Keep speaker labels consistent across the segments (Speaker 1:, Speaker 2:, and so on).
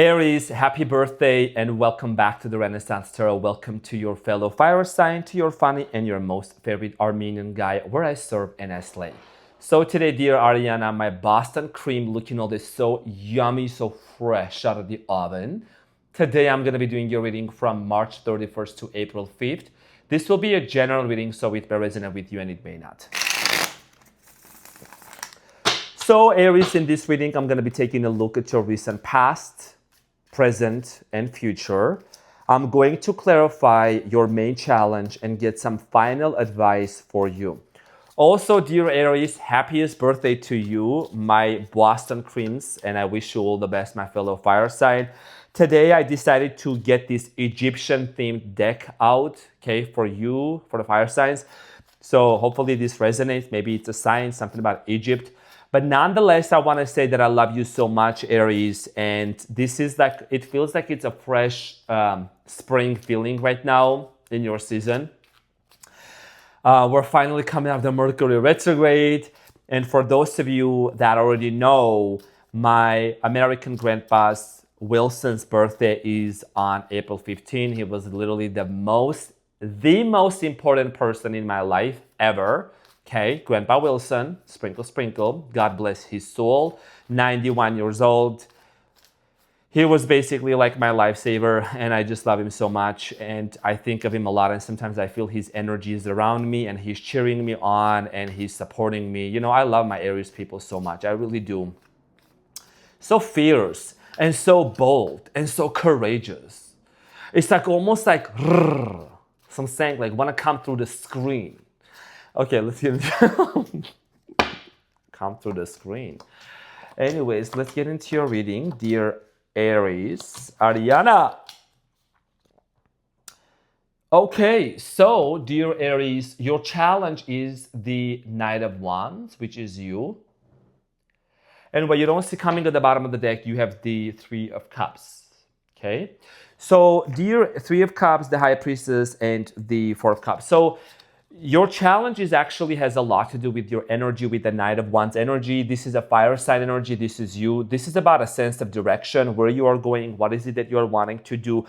Speaker 1: Aries, happy birthday and welcome back to the Renaissance Tarot. Welcome to your fellow fire sign, to your funny and your most favorite Armenian guy where I serve and I slay. So today, dear Ariana, my Boston cream looking all this so yummy, so fresh out of the oven. Today, I'm going to be doing your reading from March 31st to April 5th. This will be a general reading, so it may resonate with you and it may not. So Aries, in this reading, I'm going to be taking a look at your recent past, present, and future. I'm going to clarify your main challenge and get some final advice for you. Also, dear Aries, happiest birthday to you, my Boston creams, and I wish you all the best, my fellow fire sign. Today, I decided to get this Egyptian-themed deck out, okay, for you, for the fire signs. So hopefully this resonates. Maybe it's a sign, something about Egypt. But nonetheless, I want to say that I love you so much, Aries. And this is like, it feels like it's a fresh spring feeling right now in your season. We're finally coming out of the Mercury retrograde. And for those of you that already know, my American grandpa's Wilson's birthday is on April 15. He was literally the most important person in my life ever. Okay, Grandpa Wilson, sprinkle, sprinkle, God bless his soul, 91 years old. He was basically like my lifesaver, and I just love him so much, and I think of him a lot, and sometimes I feel his energy is around me, and he's cheering me on, and he's supporting me. You know, I love my Aries people so much, I really do. So fierce, and so bold, and so courageous. It's like almost like, some saying like, want to come through the screen. Okay, let's get into come through the screen. Anyways, let's get into your reading, dear Aries. Ariana. Okay, so dear Aries, your challenge is the Knight of Wands, which is you. And what you don't see coming at the bottom of the deck, you have the Three of Cups. Okay, so dear Three of Cups, the High Priestess, and the Four of Cups. So your challenge has a lot to do with your energy, with the Knight of Wands energy. This is a fire sign energy. This is you. This is about a sense of direction, where you are going, what is it that you're wanting to do.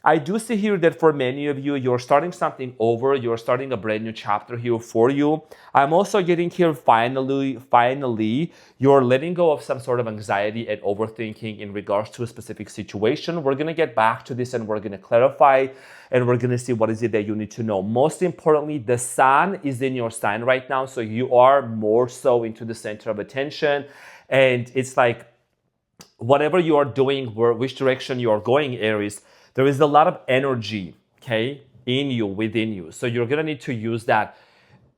Speaker 1: I do see here that for many of you, you're starting something over. You're starting a brand new chapter here for you. I'm also getting here, finally, you're letting go of some sort of anxiety and overthinking in regards to a specific situation. We're going to get back to this and we're going to clarify and we're going to see what is it that you need to know. Most importantly, the sun is in your sign right now, so you are more so into the center of attention. And it's like, whatever you are doing, which direction you are going, Aries, there is a lot of energy, okay, in you, within you. So you're going to need to use that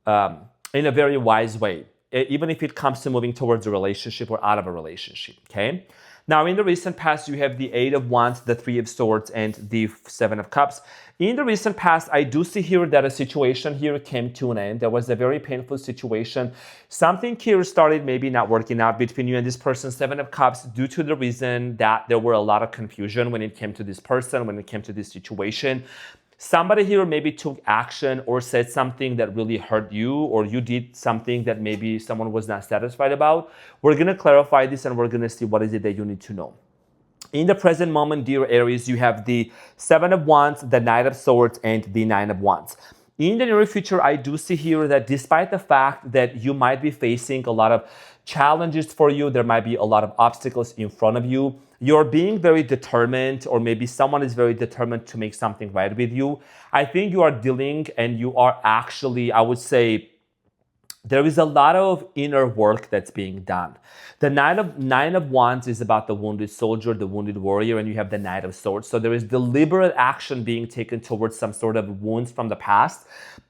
Speaker 1: in a very wise way, even if it comes to moving towards a relationship or out of a relationship, okay? Now, in the recent past, you have the Eight of Wands, the Three of Swords, and the Seven of Cups. In the recent past, I do see here that a situation here came to an end. There was a very painful situation. Something here started maybe not working out between you and this person, Seven of Cups, due to the reason that there were a lot of confusion when it came to this person, when it came to this situation. Somebody here maybe took action or said something that really hurt you, or you did something that maybe someone was not satisfied about. We're going to clarify this and we're going to see what is it that you need to know. In the present moment, dear Aries, you have the Seven of Wands, the Knight of Swords, and the Nine of Wands. In the near future, I do see here that despite the fact that you might be facing a lot of challenges for you, there might be a lot of obstacles in front of you, you're being very determined, or maybe someone is very determined to make something right with you. I think you are dealing and you are actually, I would say, there is a lot of inner work that's being done. The Nine of Wands is about the wounded soldier, the wounded warrior, and you have the Knight of Swords. So there is deliberate action being taken towards some sort of wounds from the past.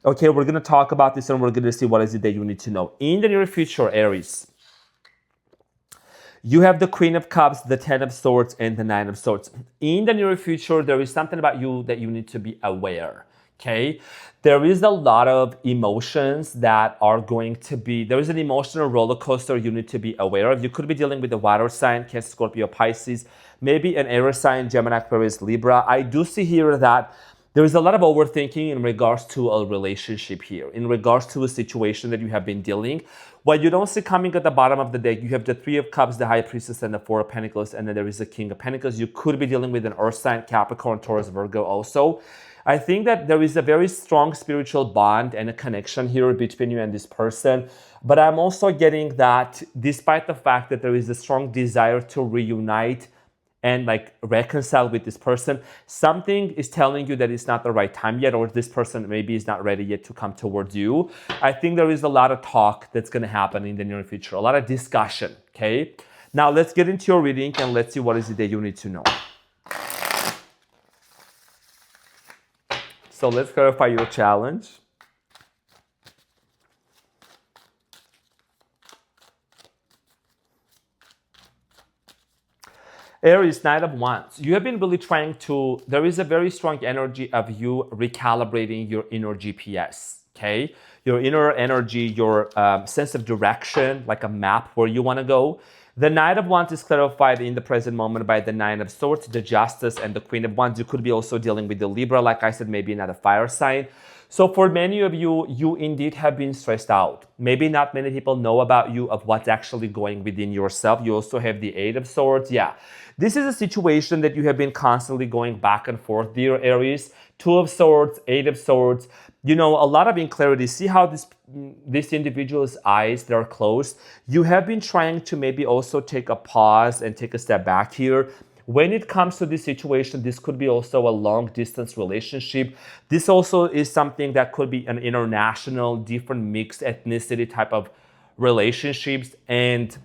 Speaker 1: Okay, we're going to talk about this and we're going to see what is it that you need to know. In the near future, Aries, you have the Queen of Cups, the Ten of Swords, and the Nine of Swords. In the near future, there is something about you that you need to be aware. Okay, there is a lot of emotions that are going to be, there is an emotional roller coaster you need to be aware of. You could be dealing with a water sign, Cancer, Scorpio, Pisces, maybe an air sign, Gemini, Aquarius, Libra. I do see here that There is a lot of overthinking in regards to a relationship here, in regards to a situation that you have been dealing. What you don't see coming at the bottom of the deck, you have the Three of Cups, the High Priestess, and the Four of Pentacles, and then there is the King of Pentacles. You could be dealing with an Earth sign, Capricorn, Taurus, Virgo also. I think that there is a very strong spiritual bond and a connection here between you and this person. But I'm also getting that despite the fact that there is a strong desire to reunite and like reconcile with this person, something is telling you that it's not the right time yet, or this person maybe is not ready yet to come towards you. I think there is a lot of talk that's going to happen in the near future, a lot of discussion, okay? Now let's get into your reading and let's see what is it that you need to know. So let's clarify your challenge. Aries, Knight of Wands. You have been really trying to, there is a very strong energy of you recalibrating your inner GPS, okay? Your inner energy, your sense of direction, like a map where you want to go. The Knight of Wands is clarified in the present moment by the Nine of Swords, the Justice, and the Queen of Wands. You could be also dealing with the Libra, like I said, maybe another fire sign. So for many of you, you indeed have been stressed out. Maybe not many people know about you of what's actually going within yourself. You also have the Eight of Swords. Yeah, this is a situation that you have been constantly going back and forth, dear Aries. Two of Swords, Eight of Swords. You know, a lot of inclarity. See how this individual's eyes, they're closed. You have been trying to maybe also take a pause and take a step back here. When it comes to this situation, this could be also a long distance relationship. This also is something that could be an international, different mixed ethnicity type of relationships. And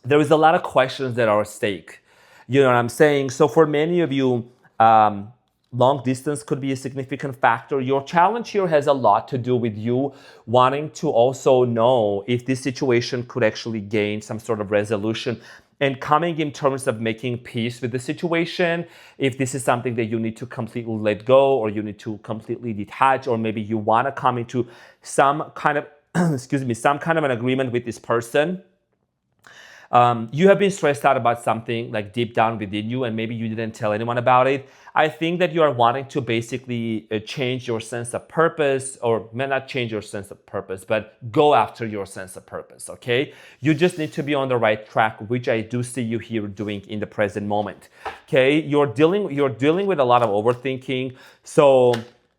Speaker 1: there is a lot of questions that are at stake. You know what I'm saying? So for many of you, long distance could be a significant factor. Your challenge here has a lot to do with you wanting to also know if this situation could actually gain some sort of resolution and coming in terms of making peace with the situation. If this is something that you need to completely let go, or you need to completely detach, or maybe you want to come into some kind of, some kind of an agreement with this person. You have been stressed out about something like deep down within you, and maybe you didn't tell anyone about it. I think that you are wanting to basically change your sense of purpose, or may not change your sense of purpose, but go after your sense of purpose, okay? You just need to be on the right track, which I do see you here doing in the present moment, okay? You're dealing with a lot of overthinking, so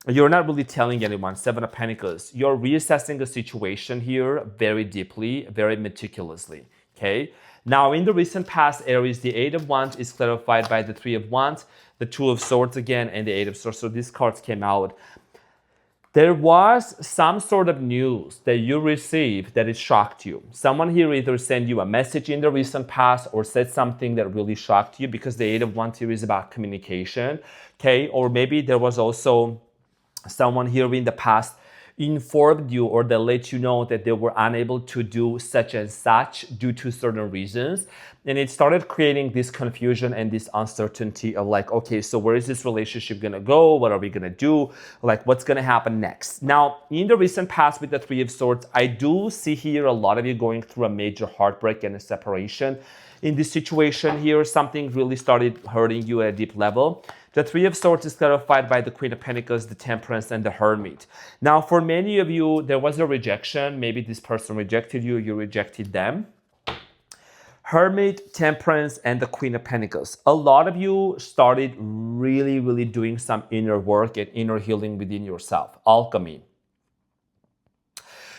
Speaker 1: you're not really telling anyone. Seven of Pentacles. You're reassessing the situation here very deeply, very meticulously. Okay. Now, in the recent past, Aries, the Eight of Wands is clarified by the Three of Wands, the Two of Swords again, and the Eight of Swords. So these cards came out. There was some sort of news that you received that it shocked you. Someone here either sent you a message in the recent past or said something that really shocked you, because the Eight of Wands here is about communication. Okay. Or maybe there was also someone here in the past informed you, or they let you know that they were unable to do such and such due to certain reasons. And it started creating this confusion and this uncertainty of like, okay, so where is this relationship gonna go? What are we gonna do? Like, what's gonna happen next? Now, in the recent past with the Three of Swords, I do see here a lot of you going through a major heartbreak and a separation. In this situation here, something really started hurting you at a deep level. The Three of Swords is clarified by the Queen of Pentacles, the Temperance, and the Hermit. Now, for many of you, there was a rejection. Maybe this person rejected you, you rejected them. Hermit, Temperance, and the Queen of Pentacles. A lot of you started really doing some inner work and inner healing within yourself. Alchemy.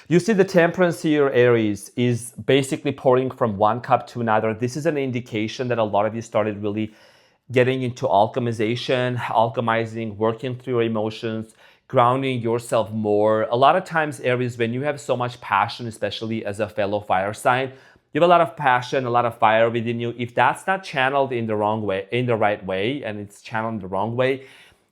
Speaker 1: You see the Temperance here, Aries, is basically pouring from one cup to another. This is an indication that a lot of you started really getting into alchemizing, working through your emotions, grounding yourself more. A lot of times, Aries, when you have so much passion, especially as a fellow fire sign, you have a lot of passion, a lot of fire within you. If that's not channeled in the wrong way, in the right way, and it's channeled in the wrong way,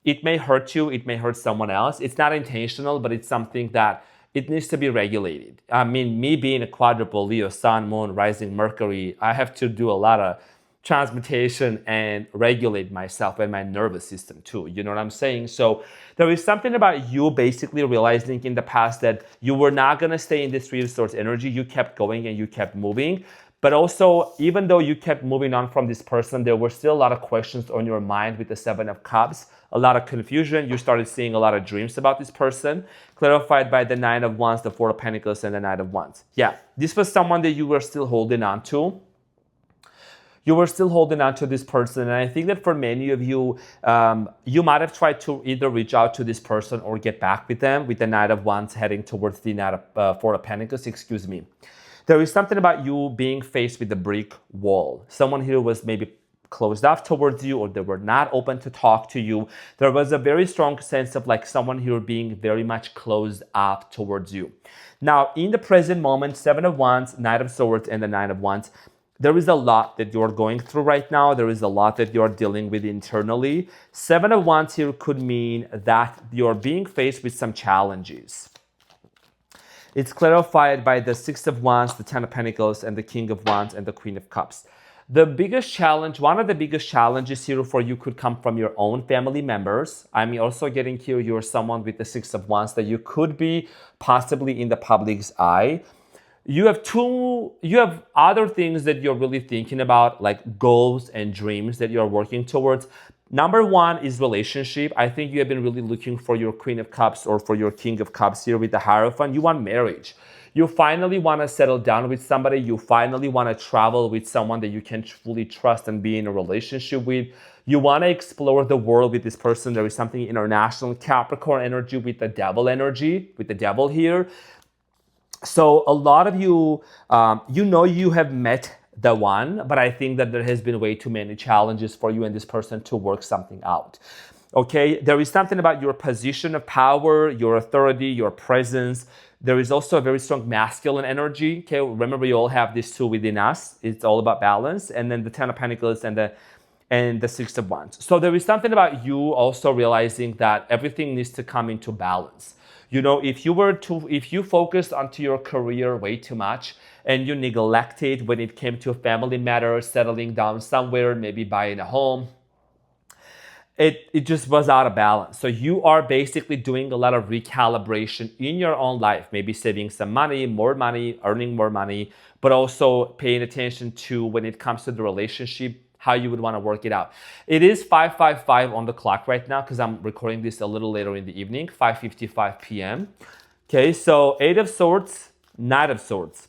Speaker 1: it may hurt you, it may hurt someone else. It's not intentional, but it's something that it needs to be regulated. I mean, me being a quadruple Leo, Sun, Moon, Rising, Mercury, I have to do a lot of transmutation and regulate myself and my nervous system too. You know what I'm saying? So there is something about you basically realizing in the past that you were not going to stay in this Three of Swords energy. You kept going and you kept moving. But also, even though you kept moving on from this person, there were still a lot of questions on your mind with the Seven of Cups, a lot of confusion. You started seeing a lot of dreams about this person, clarified by the Nine of Wands, the Four of Pentacles, and the Knight of Wands. Yeah, this was someone that you were still holding on to. You were still holding on to this person. And I think that for many of you, you might have tried to either reach out to this person or get back with them, with the Knight of Wands heading towards the Four of Pentacles, excuse me. There is something about you being faced with a brick wall. Someone here was maybe closed off towards you, or they were not open to talk to you. There was a very strong sense of like someone here being very much closed off towards you. Now, in the present moment, Seven of Wands, Knight of Swords, and the Nine of Wands, there is a lot that you're going through right now. There is a lot that you're dealing with internally. Seven of Wands here could mean that you're being faced with some challenges. It's clarified by the Six of Wands, the Ten of Pentacles, and the King of Wands, and the Queen of Cups. The biggest challenge, one of the biggest challenges here for you could come from your own family members. I'm also getting here, you're someone with the Six of Wands that you could be possibly in the public's eye. You have other things that you're really thinking about, like goals and dreams that you're working towards. Number one is relationship. I think you have been really looking for your Queen of Cups or for your King of Cups here with the Hierophant. You want marriage. You finally want to settle down with somebody. You finally want to travel with someone that you can fully trust and be in a relationship with. You want to explore the world with this person. There is something international, Capricorn energy with the Devil energy, with the Devil here. So a lot of you, you have met the one, but I think that there has been way too many challenges for you and this person to work something out. Okay, there is something about your position of power, your authority, your presence. There is also a very strong masculine energy. Okay, remember you all have these two within us. It's all about balance. And then the Ten of Pentacles and the Six of Wands. So there is something about you also realizing that everything needs to come into balance. You know, if you focused onto your career way too much and you neglected when it came to family matters, settling down somewhere, maybe buying a home, it just was out of balance. So you are basically doing a lot of recalibration in your own life, maybe saving some money, earning more money, but also paying attention to when it comes to the relationship, how you would want to work it out. It is 5:55 on the clock right now because I'm recording this a little later in the evening, 5:55 p.m. Okay, so Eight of Swords, Knight of Swords.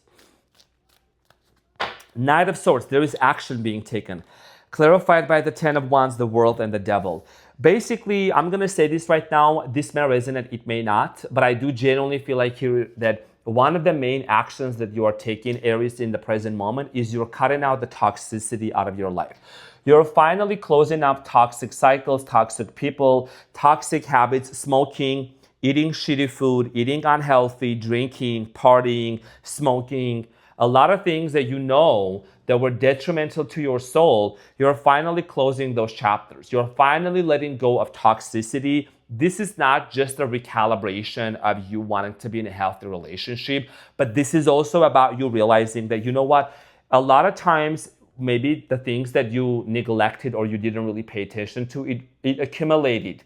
Speaker 1: Knight of Swords, there is action being taken. Clarified by the Ten of Wands, the World, and the Devil. Basically, I'm going to say this right now. This may resonate, it may not, but I do genuinely feel like here that one of the main actions that you are taking, Aries, in the present moment is you're cutting out the toxicity out of your life. You're finally closing up toxic cycles, toxic people, toxic habits, smoking, eating shitty food, eating unhealthy, drinking, partying, smoking, a lot of things that you know that were detrimental to your soul. You're finally closing those chapters. You're finally letting go of toxicity. This is not just a recalibration of you wanting to be in a healthy relationship, but this is also about you realizing that, you know what, a lot of times, maybe the things that you neglected or you didn't really pay attention to, it accumulated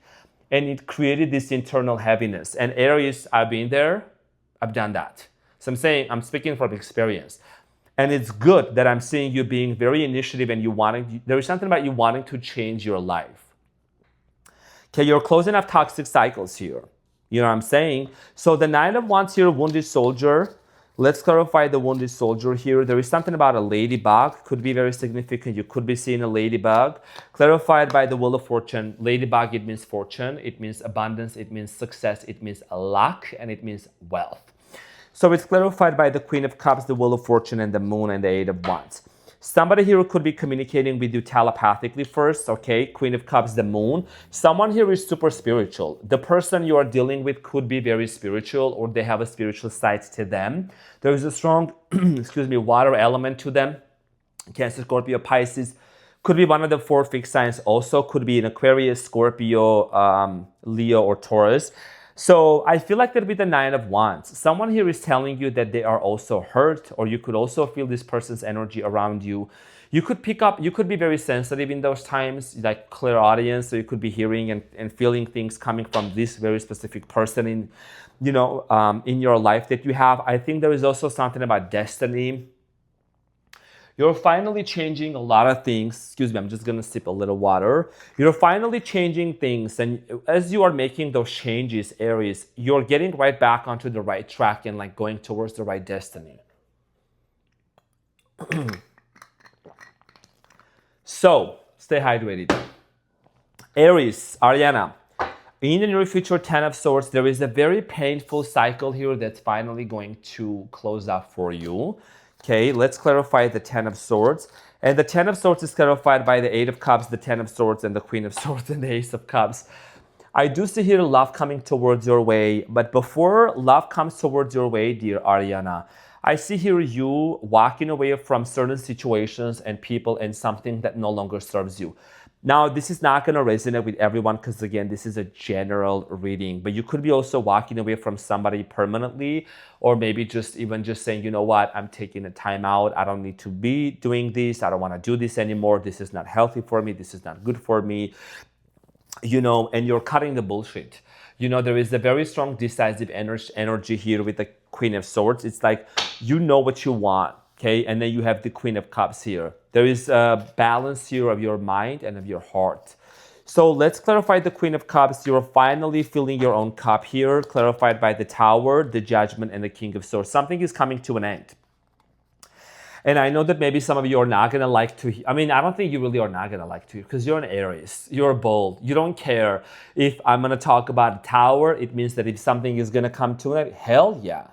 Speaker 1: and it created this internal heaviness. And Aries, I've been there, I've done that. So I'm speaking from experience. And it's good that I'm seeing you being very initiative and there is something about you wanting to change your life. Okay, you're closing up toxic cycles here. You know what I'm saying? So the Nine of Wands here, Wounded Soldier. Let's clarify the Wounded Soldier here. There is something about a ladybug. Could be very significant. You could be seeing a ladybug. Clarified by the Wheel of Fortune. Ladybug, it means fortune. It means abundance. It means success. It means luck. And it means wealth. So it's clarified by the Queen of Cups, the Wheel of Fortune, and the Moon, and the Eight of Wands. Somebody here could be communicating with you telepathically first, okay? Queen of Cups, the Moon. Someone here is super spiritual. The person you are dealing with could be very spiritual or they have a spiritual side to them. There is a strong, water element to them. Cancer, Scorpio, Pisces. Could be one of the four fixed signs also. Could be an Aquarius, Scorpio, Leo, or Taurus. So I feel like that with the Nine of Wands, someone here is telling you that they are also hurt, or you could also feel this person's energy around you. You could be very sensitive in those times, like clairaudience, so you could be hearing and feeling things coming from this very specific person in your life that you have. I think there is also something about destiny. You're finally changing a lot of things. Excuse me, I'm just gonna sip a little water. You're finally changing things, and as you are making those changes, Aries, you're getting right back onto the right track and like going towards the right destiny. So stay hydrated. Aries, Ariana, in the near future, 10 of Swords, there is a very painful cycle here that's finally going to close up for you. Okay, let's clarify the 10 of Swords. And the 10 of Swords is clarified by the 8 of Cups, the 10 of Swords, and the Queen of Swords, and the Ace of Cups. I do see here love coming towards your way, but before love comes towards your way, dear Ariana, I see here you walking away from certain situations and people and something that no longer serves you. Now, this is not going to resonate with everyone because, again, this is a general reading, but you could be also walking away from somebody permanently, or maybe just even just saying, you know what, I'm taking a time out. I don't need to be doing this. I don't want to do this anymore. This is not healthy for me. This is not good for me. You know, and you're cutting the bullshit. You know, there is a very strong decisive energy here with the Queen of Swords. It's like, you know what you want, okay? And then you have the Queen of Cups here. There is a balance here of your mind and of your heart. So let's clarify the Queen of Cups. You're finally filling your own cup here, clarified by the Tower, the Judgment, and the King of Swords. Something is coming to an end. And I know that maybe some of you are not going to like to, I mean, I don't think you really are not going to like to, because you're an Aries. You're bold. You don't care if I'm going to talk about a tower. It means that if something is going to come to an end, hell yeah.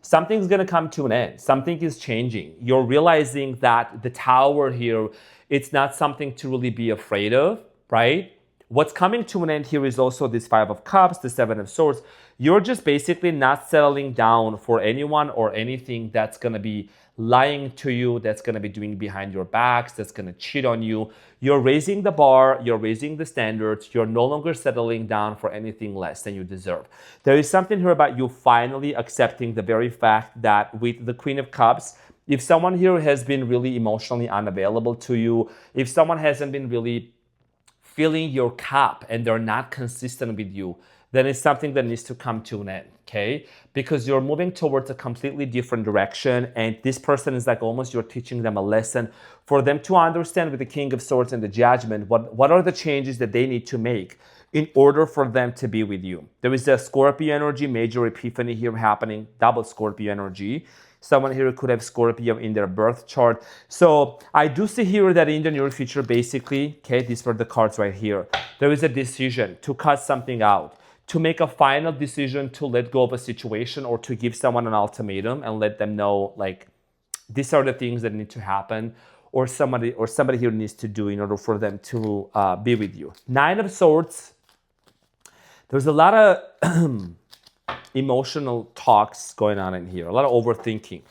Speaker 1: Something's going to come to an end. Something is changing. You're realizing that the tower here, it's not something to really be afraid of, right? What's coming to an end here is also this Five of Cups, the Seven of Swords. You're just basically not settling down for anyone or anything that's going to be lying to you, that's going to be doing behind your backs, that's going to cheat on you. You're raising the bar, you're raising the standards, you're no longer settling down for anything less than you deserve. There is something here about you finally accepting the very fact that with the Queen of Cups, if someone here has been really emotionally unavailable to you, if someone hasn't been really filling your cup and they're not consistent with you, then it's something that needs to come to an end, okay? Because you're moving towards a completely different direction, and this person is like almost you're teaching them a lesson for them to understand with the King of Swords and the Judgment, what are the changes that they need to make in order for them to be with you. There is a Scorpio energy, major epiphany here happening, double Scorpio energy. Someone here could have Scorpio in their birth chart. So I do see here that in the near future, basically, okay, these were the cards right here. There is a decision to cut something out, to make a final decision to let go of a situation, or to give someone an ultimatum and let them know, like, these are the things that need to happen, or somebody here needs to do in order for them to be with you. Nine of Swords. There's a lot of emotional talks going on in here, a lot of overthinking.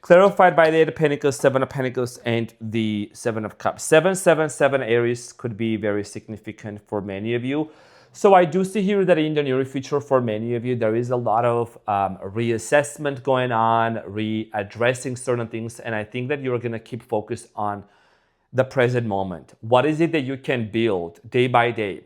Speaker 1: Clarified by the Eight of Pentacles, Seven of Pentacles, and the Seven of Cups. 777 Aries could be very significant for many of you. So I do see here that in the near future, for many of you, there is a lot of reassessment going on, readdressing certain things, and I think that you're going to keep focused on the present moment. What is it that you can build day by day?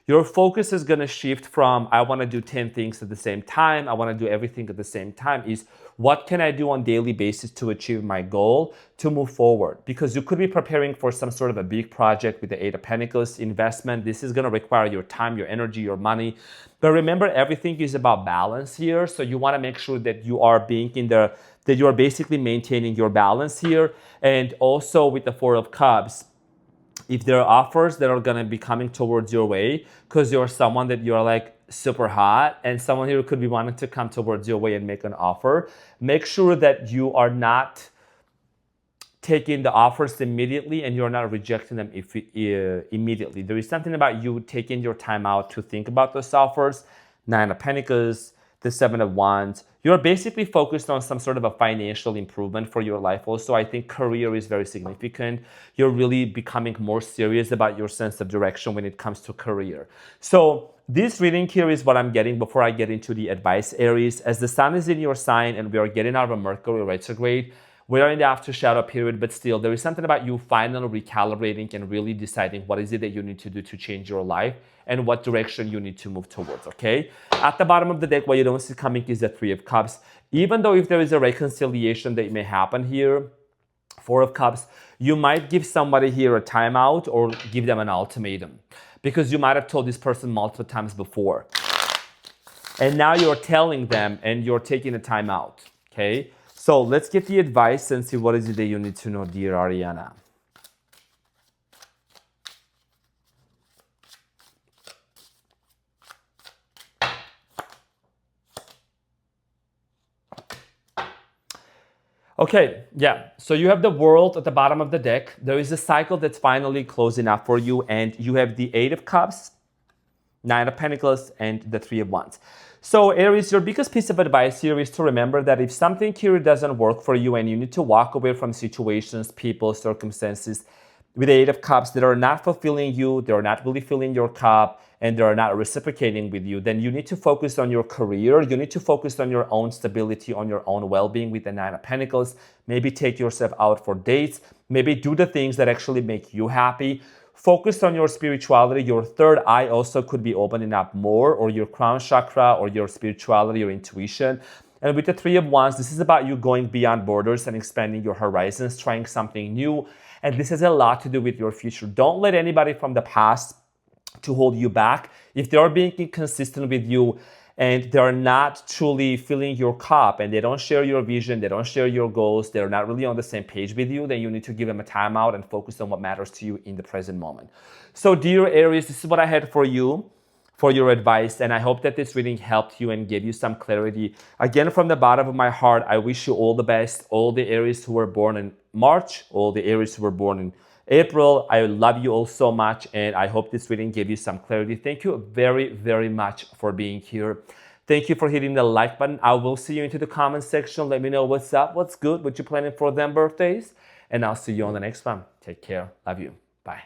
Speaker 1: Your focus is going to shift from, I want to do 10 things at the same time, I want to do everything at the same time, is what can I do on a daily basis to achieve my goal, to move forward? Because you could be preparing for some sort of a big project with the Eight of Pentacles investment. This is going to require your time, your energy, your money. But remember, everything is about balance here. So you want to make sure that you are being that you are basically maintaining your balance here. And also with the Four of Cups, if there are offers that are going to be coming towards your way because you're someone that you're like super hot, and someone here could be wanting to come towards your way and make an offer, make sure that you are not taking the offers immediately and you're not rejecting them immediately. There is something about you taking your time out to think about those offers. Nine of Pentacles, the Seven of Wands. You're basically focused on some sort of a financial improvement for your life. Also, I think career is very significant. You're really becoming more serious about your sense of direction when it comes to career. So this reading here is what I'm getting before I get into the advice, Aries. As the sun is in your sign and we are getting out of a Mercury retrograde, we are in the after shadow period, but still there is something about you finally recalibrating and really deciding what is it that you need to do to change your life and what direction you need to move towards, okay? At the bottom of the deck, what you don't see coming is the Three of Cups. Even though if there is a reconciliation that may happen here, Four of Cups, you might give somebody here a timeout or give them an ultimatum because you might have told this person multiple times before. And now you're telling them and you're taking a timeout, okay? So let's get the advice and see what is it that you need to know, dear Ariana. Okay, yeah, so you have the World at the bottom of the deck. There is a cycle that's finally closing up for you, and you have the Eight of Cups, Nine of Pentacles, and the Three of Wands. So Aries, your biggest piece of advice here is to remember that if something here doesn't work for you and you need to walk away from situations, people, circumstances with the Eight of Cups that are not fulfilling you, they're not really filling your cup, and they're not reciprocating with you, then you need to focus on your career. You need to focus on your own stability, on your own well-being with the Nine of Pentacles. Maybe take yourself out for dates. Maybe do the things that actually make you happy. Focus on your spirituality. Your third eye also could be opening up more, or your crown chakra, or your spirituality, your intuition. And with the Three of Wands, this is about you going beyond borders and expanding your horizons, trying something new. And this has a lot to do with your future. Don't let anybody from the past to hold you back. If they are being inconsistent with you and they're not truly filling your cup and they don't share your vision, they don't share your goals, they're not really on the same page with you, then you need to give them a timeout and focus on what matters to you in the present moment. So dear Aries, this is what I had for you, for your advice, and I hope that this reading helped you and gave you some clarity. Again, from the bottom of my heart, I wish you all the best, all the Aries who were born in March, all the Aries who were born in April. I love you all so much, and I hope this reading gave you some clarity. Thank you very, very much for being here. Thank you for hitting the like button. I will see you into the comment section. Let me know what's up, what's good, what you're planning for them birthdays, and I'll see you on the next one. Take care. Love you. Bye.